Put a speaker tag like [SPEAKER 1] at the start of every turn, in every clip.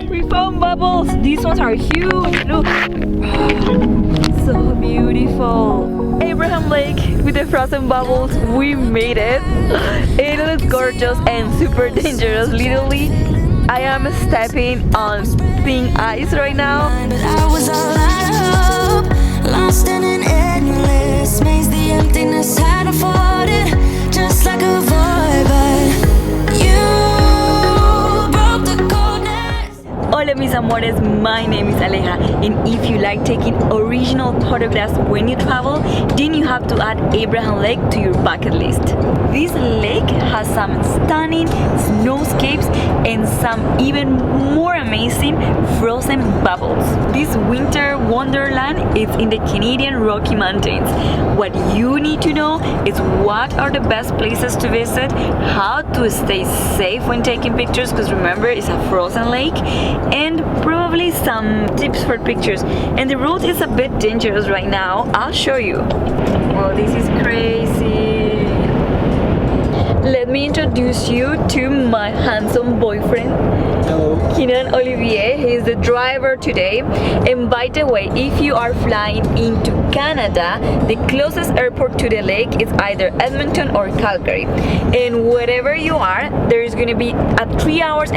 [SPEAKER 1] We found bubbles. These ones are huge. Look. So beautiful. Abraham Lake with the frozen bubbles. We made it. It looks gorgeous and super dangerous. Literally, I am stepping on thin ice right now.
[SPEAKER 2] I was all out of hope, lost in an endless maze. The emptiness had afforded, just like a void, but you broke the coldness.
[SPEAKER 1] Hola mis amores, my name is Aleja, and if you like taking original photographs when you travel, then you have to add Abraham Lake to your bucket list. This lake has some stunning snowscapes and some even more amazing frozen bubbles. This winter wonderland is in the Canadian Rocky Mountains. What you need to know is what are the best places to visit, how to stay safe when taking pictures, because remember it's a frozen lake, and probably some tips for pictures. And the road is a bit dangerous right now. I'll show you. Well, this is crazy. Let me introduce you to my handsome boyfriend.
[SPEAKER 3] Hello.
[SPEAKER 1] KenanOlivier. He is the driver today. And by the way, if you are flying into Canada, the closest airport to the lake is either Edmonton or Calgary. And wherever you are, there is going to be a 3.5 hours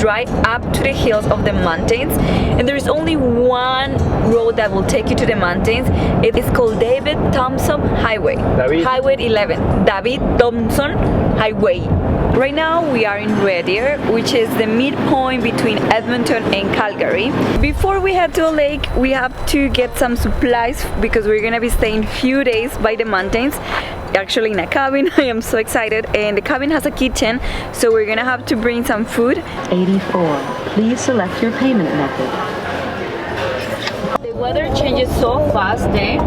[SPEAKER 1] drive up to the hills of the mountains. And there is only one road that will take you to the mountains. It is called David Thompson Highway. Highway 11. David Thompson Highway. Right now we are in Red Deer, which is the midpoint between Edmonton and Calgary. Before we head to the lake, we have to get some supplies because we're gonna be staying few days by the mountains. Actually in a cabin. I am so excited, and the cabin has a kitchen, so we're gonna have to bring some food.
[SPEAKER 4] 84. Please select your payment method.
[SPEAKER 1] The weather changes so fast, eh?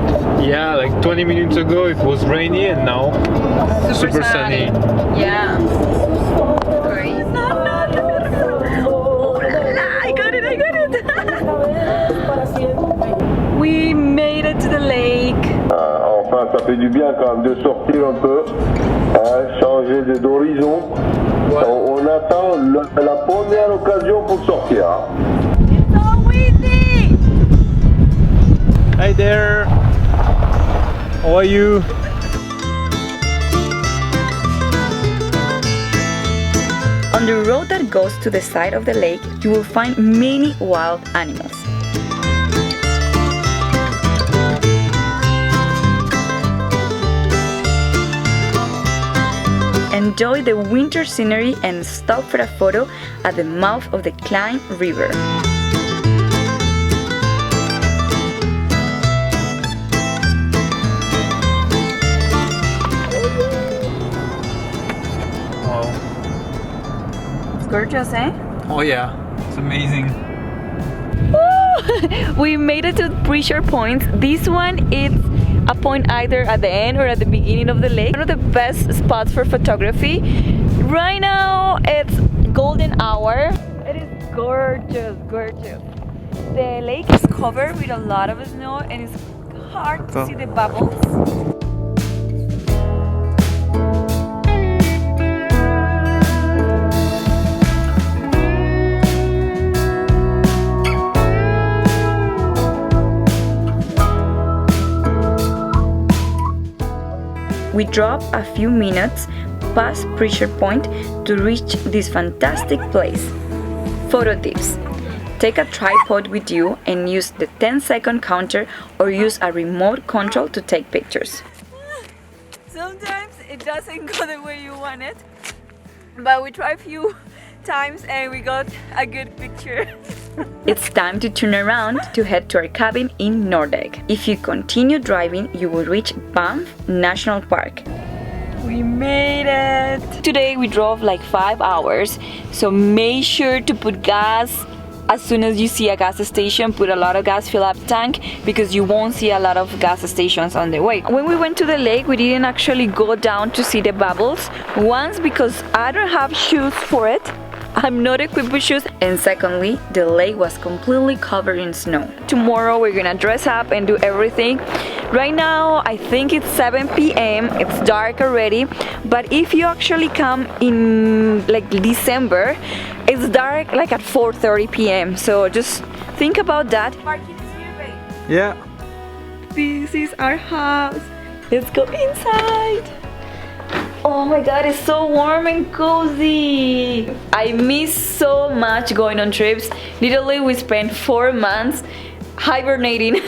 [SPEAKER 3] Yeah, like 20 minutes ago it was rainy and now super sunny.
[SPEAKER 1] Yeah. Great. Oh, I got it, I got it. We made it to the lake.
[SPEAKER 5] Enfin, ça fait du bien quand même de sortir un peu, hein, changer d'horizon.
[SPEAKER 3] Ouais.
[SPEAKER 5] On attend la première occasion pour sortir. Hein.
[SPEAKER 1] It's so windy.
[SPEAKER 3] Hi there. How are you?
[SPEAKER 1] On the road that goes to the side of the lake, you will find many wild animals. Enjoy the winter scenery and stop for a photo at the mouth of the Cline River.
[SPEAKER 3] Wow.
[SPEAKER 1] It's gorgeous, eh?
[SPEAKER 3] Oh yeah, it's amazing.
[SPEAKER 1] We made it to pressure points. This one is a point either at the end or at the beginning of the lake. One of the best spots for photography. Right now it's golden hour. It is gorgeous, gorgeous. The lake is covered with a lot of snow and it's hard to see the bubbles. We drove a few minutes past pressure point to reach this fantastic place. Photo tips. Take a tripod with you and use the 10-second counter or use a remote control to take pictures. Sometimes it doesn't go the way you want it, but we try a few times and we got a good picture. It's time to turn around to head to our cabin in Nordegg. If you continue driving, you will reach Banff National Park. We made it! Today we drove like 5 hours, so make sure to put gas as soon as you see a gas station. Put a lot of gas, fill up tank, because you won't see a lot of gas stations on the way. When we went to the lake, we didn't actually go down to see the bubbles. Once, because I don't have shoes for it. I'm not equipped with shoes, and secondly, the lake was completely covered in snow. Tomorrow we're gonna dress up and do everything. Right now I think it's 7 p.m. It's dark already, but if you actually come in like December, it's dark like at 4:30 p.m. So just think about that.
[SPEAKER 3] Yeah.
[SPEAKER 1] This is our house. Let's go inside. Oh my god, it's so warm and cozy. I miss so much going on trips. Literally, we spent 4 months hibernating,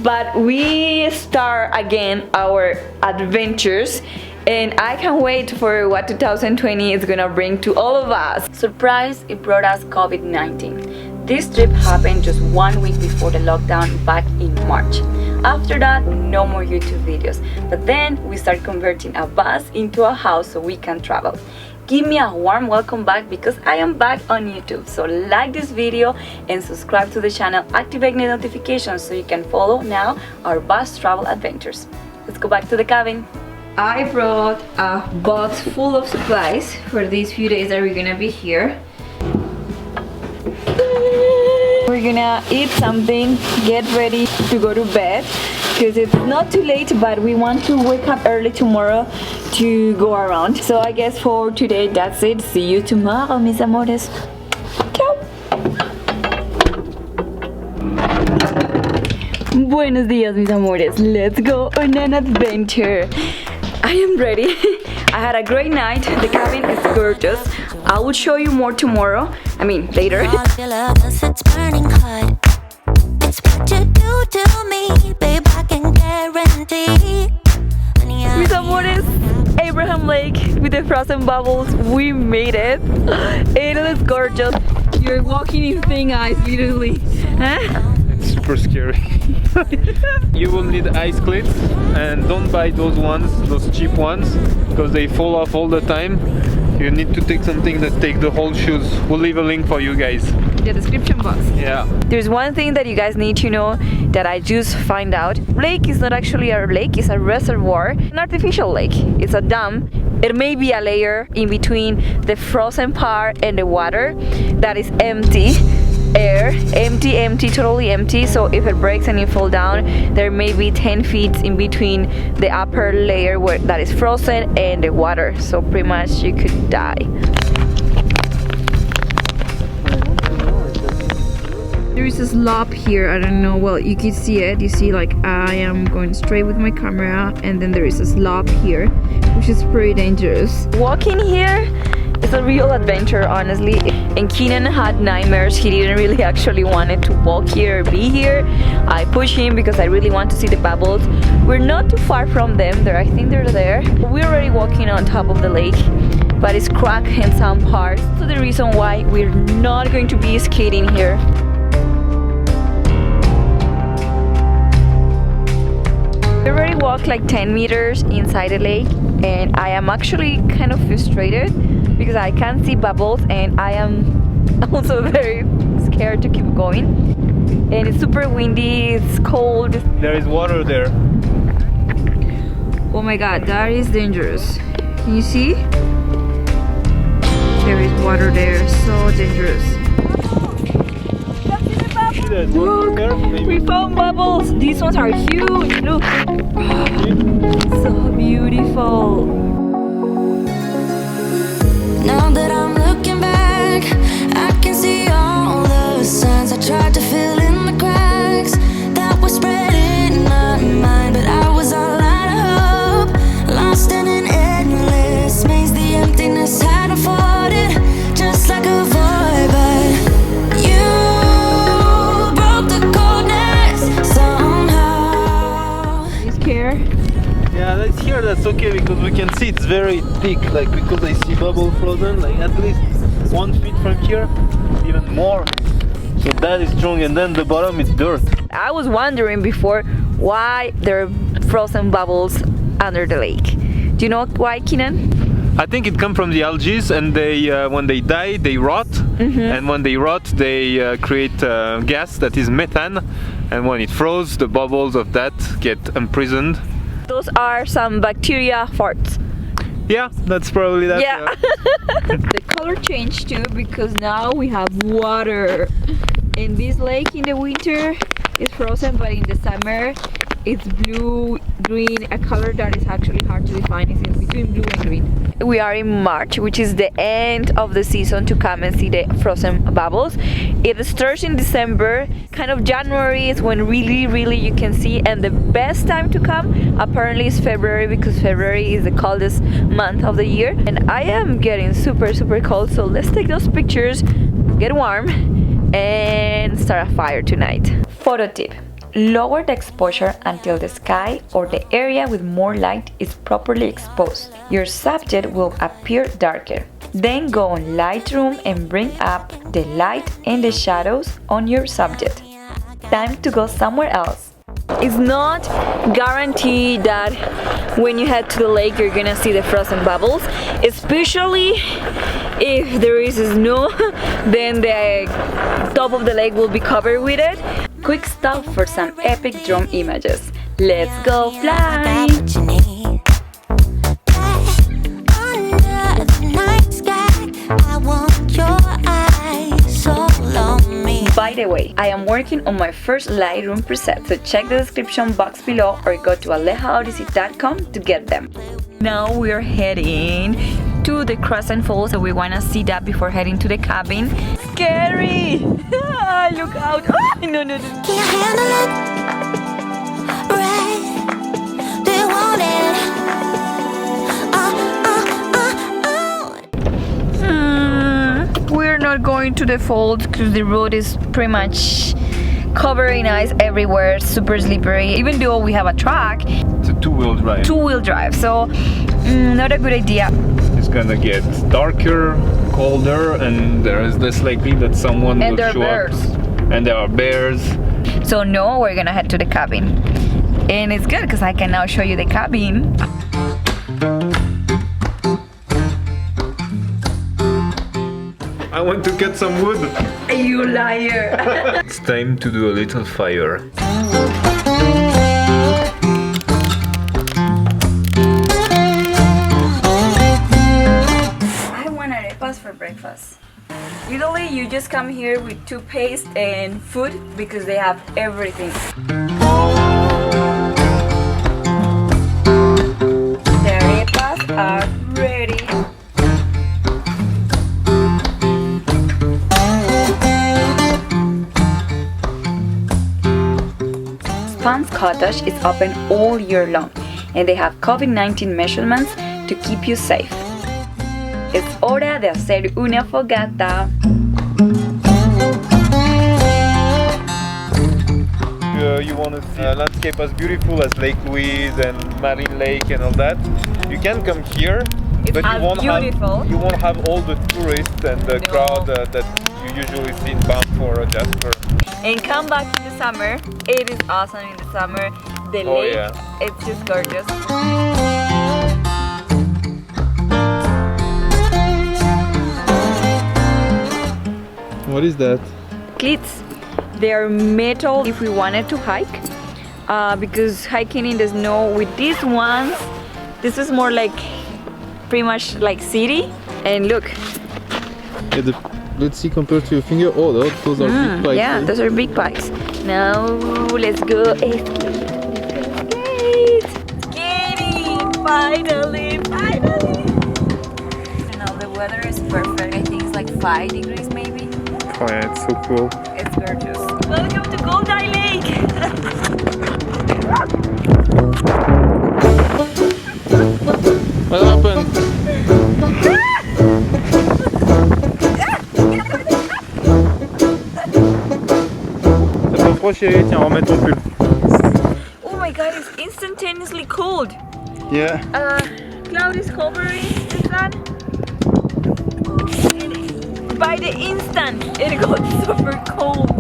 [SPEAKER 1] but we start again our adventures. And I can't wait for what 2020 is gonna bring to all of us. Surprise, it brought us COVID-19. This trip happened just 1 week before the lockdown back in March. After that, no more YouTube videos. But then we start converting a bus into a house so we can travel. Give me a warm welcome back because I am back on YouTube. So like this video and subscribe to the channel, activate the notifications so you can follow now our bus travel adventures. Let's go back to the cabin. I brought a box full of supplies for these few days that we're gonna be here. We're gonna eat something, get ready to go to bed because it's not too late, but we want to wake up early tomorrow to go around. So I guess for today that's it. See you tomorrow, mis amores. Ciao. Buenos dias, mis amores. Let's go on an adventure. I am ready. I had a great night. The cabin is gorgeous. I will show you more tomorrow. I mean, later.
[SPEAKER 2] It's burning hot. It's what you do to me, babe, I can guarantee.
[SPEAKER 1] Mis amores, Abraham Lake with the frozen bubbles. We made it. It looks gorgeous. You're walking in thin ice, literally. Huh?
[SPEAKER 3] It's super scary. You will need ice clips, and don't buy those ones, those cheap ones, because they fall off all the time. You need to take something that takes the whole shoes. We'll leave a link for you guys
[SPEAKER 1] In the description box.
[SPEAKER 3] Yeah.
[SPEAKER 1] There's one thing that you guys need to know that I just find out. Lake is not actually a lake, it's a reservoir, an artificial lake. It's a dam. It may be a layer in between the frozen part and the water that is empty. Air, empty, totally empty. So if it breaks and you fall down, there may be 10 feet in between the upper layer where that is frozen and the water. So pretty much you could die. There is a slope here. I don't know. Well, you can see it. You see, like I am going straight with my camera, and then there is a slope here, which is pretty dangerous. Walking here. It's a real adventure, honestly. And Kenan had nightmares. He didn't really actually wanted to walk here or be here. I pushed him because I really want to see the bubbles. We're not too far from them. I think they're there. We're already walking on top of the lake, but it's cracked in some parts. So the reason why we're not going to be skating here. We already walked like 10 meters inside the lake, and I am actually kind of frustrated because I can't see bubbles, and I am also very scared to keep going. And it's super windy, it's cold.
[SPEAKER 3] There is water there.
[SPEAKER 1] Oh my god, that is dangerous. Can you see? There is water there, so dangerous. Look, we found bubbles. These ones are huge. Look. So beautiful.
[SPEAKER 2] Now that I'm looking back, I can see all the signs I tried to fill in the cracks that were spread in my mind, but I was all out of hope, lost in an endless maze. The emptiness had unfolded just like a void, but you broke the coldness somehow.
[SPEAKER 1] Are you scared?
[SPEAKER 3] Yeah, that's here. That's okay because we can see it's very thick. Like because I see bubble frozen, like at least 1 feet from here, even more. So that is strong, and then the bottom is dirt.
[SPEAKER 1] I was wondering before why there are frozen bubbles under the lake. Do you know why, Kenan?
[SPEAKER 3] I think it comes from the algae, and they when they die they rot, and when they rot they create gas that is methane, and when it froze the bubbles of that get imprisoned.
[SPEAKER 1] Those are some bacteria farts.
[SPEAKER 3] Yeah, that's probably that.
[SPEAKER 1] Yeah. The color changed too because now we have water. In this lake in the winter it's frozen, but in the summer It's blue, green, a color that is actually hard to define. It's in between blue and green. We are in March, which is the end of the season to come and see the frozen bubbles. It starts in December, kind of January is when really you can see, and the best time to come apparently is February, because February is the coldest month of the year. And I am getting super cold, so let's take those pictures, get warm, and start a fire tonight. Photo tip. Lower the exposure until the sky or the area with more light is properly exposed. Your subject will appear darker. Then go on Lightroom and bring up the light and the shadows on your subject. Time to go somewhere else. It's not guaranteed that when you head to the lake you're gonna see the frozen bubbles, especially if there is snow, then the top of the lake will be covered with it. Quick stop for some epic drone images. Let's go fly! By the way, I am working on my first Lightroom preset, so check the description box below or go to alejaodyssey.com to get them. Now we are heading to the Crescent Falls, so we want to see that before heading to the cabin. Scary! Look out! Oh, no.
[SPEAKER 2] Can you handle it? Right? Do you want it?
[SPEAKER 1] We're not going to the falls because the road is pretty much covered in ice everywhere, super slippery. Even though we have a track,
[SPEAKER 3] It's a two-wheel drive.
[SPEAKER 1] two-wheel drive, so not a good idea.
[SPEAKER 3] It's gonna get darker, colder, and there is less likely that someone
[SPEAKER 1] And
[SPEAKER 3] will
[SPEAKER 1] there are
[SPEAKER 3] show
[SPEAKER 1] bears.
[SPEAKER 3] up. And there are bears.
[SPEAKER 1] So no, we're gonna head to the cabin. And it's good because I can now show you the cabin.
[SPEAKER 3] I want to get some wood.
[SPEAKER 1] You liar!
[SPEAKER 3] It's time to do a little fire.
[SPEAKER 1] I want arepas for breakfast. Usually you just come here with toothpaste and food because they have everything. The arepas are ready. Expanse Cottage is open all year long and they have COVID-19 measurements to keep you safe. Es hora de hacer una fogata.
[SPEAKER 3] You want to see a landscape as beautiful as Lake Louise and Marine Lake and all that, you can come here,
[SPEAKER 1] It's
[SPEAKER 3] but
[SPEAKER 1] as beautiful.
[SPEAKER 3] you won't have all the tourists and the
[SPEAKER 1] No.
[SPEAKER 3] crowd that you usually see in Banff or Jasper.
[SPEAKER 1] And come back in the summer. It is awesome in the summer. The
[SPEAKER 3] Oh,
[SPEAKER 1] lake,
[SPEAKER 3] yeah.
[SPEAKER 1] it's just gorgeous.
[SPEAKER 3] What is that?
[SPEAKER 1] Cleats. They are metal if we wanted to hike. Because hiking in the snow with these ones, this is more like pretty much like city. And look,
[SPEAKER 3] Yeah, let's see compared to your finger. Oh, those are big bikes.
[SPEAKER 1] yeah, those are big bikes. Now let's go skate. Skating! Finally! And now the weather is perfect. I think it's like 5 degrees maybe.
[SPEAKER 3] Oh yeah, it's so cool.
[SPEAKER 1] It's gorgeous. Welcome to Goldeye Lake!
[SPEAKER 3] What happened? T'as pas froid, chérie? Tiens, remets ton pull.
[SPEAKER 1] Oh my god, it's instantaneously cold.
[SPEAKER 3] Yeah.
[SPEAKER 1] Cloud is covering the sun. And by the instant, it got super cold.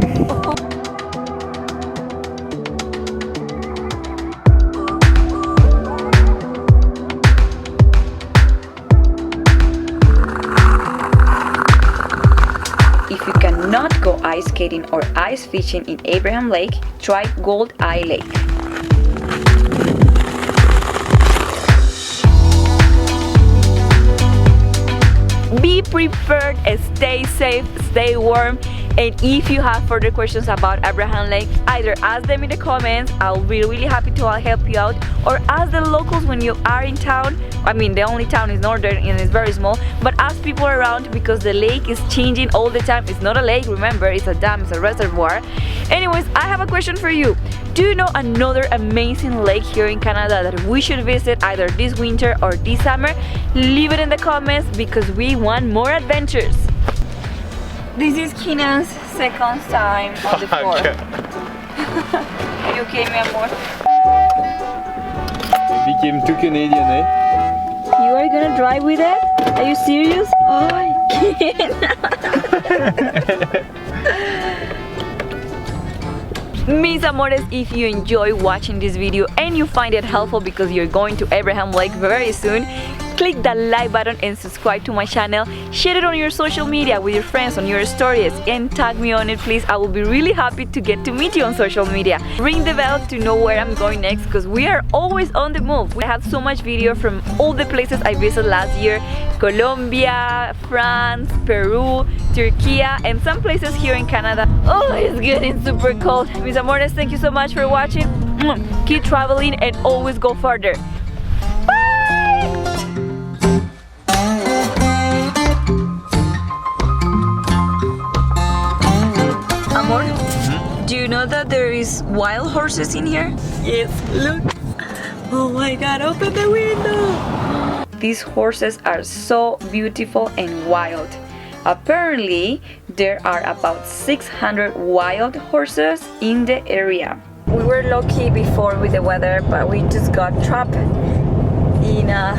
[SPEAKER 1] If you cannot go ice skating or ice fishing in Abraham Lake, try Goldeye Lake. Be prepared, stay safe, stay warm, And if you have further questions about Abraham Lake, either ask them in the comments, I'll be really happy to help you out, or ask the locals when you are in town. I mean, the only town is Nordegg and it's very small, but ask people around because the lake is changing all the time. It's not a lake, remember, it's a dam, it's a reservoir. Anyways, I have a question for you. Do you know another amazing lake here in Canada that we should visit either this winter or this summer? Leave it in the comments because we want more adventures. This is Kenan's second time on the floor.
[SPEAKER 3] Okay.
[SPEAKER 1] Are you okay, mi amor?
[SPEAKER 3] We became too Canadian, eh?
[SPEAKER 1] You are gonna drive with it? Are you serious? Oh, Mis amores, if you enjoy watching this video and you find it helpful because you're going to Abraham Lake very soon, click that like button and subscribe to my channel. Share it on your social media with your friends, on your stories, and tag me on it, please. I will be really happy to get to meet you on social media. Ring the bell to know where I'm going next because we are always on the move. We have so much video from all the places I visited last year: Colombia, France, Peru, Turkey, and some places here in Canada. Oh, it's getting super cold. Mis amores, thank you so much for watching. Keep traveling and always go further. Do you know that there is wild horses in here? Yes, look. Oh my god, open the window. These horses are so beautiful and wild. Apparently, there are about 600 wild horses in the area. We were lucky before with the weather, but we just got trapped in a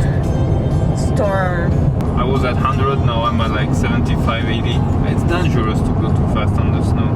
[SPEAKER 1] storm.
[SPEAKER 3] I was at 100, now I'm at like 75, 80. It's dangerous to go too fast on the snow.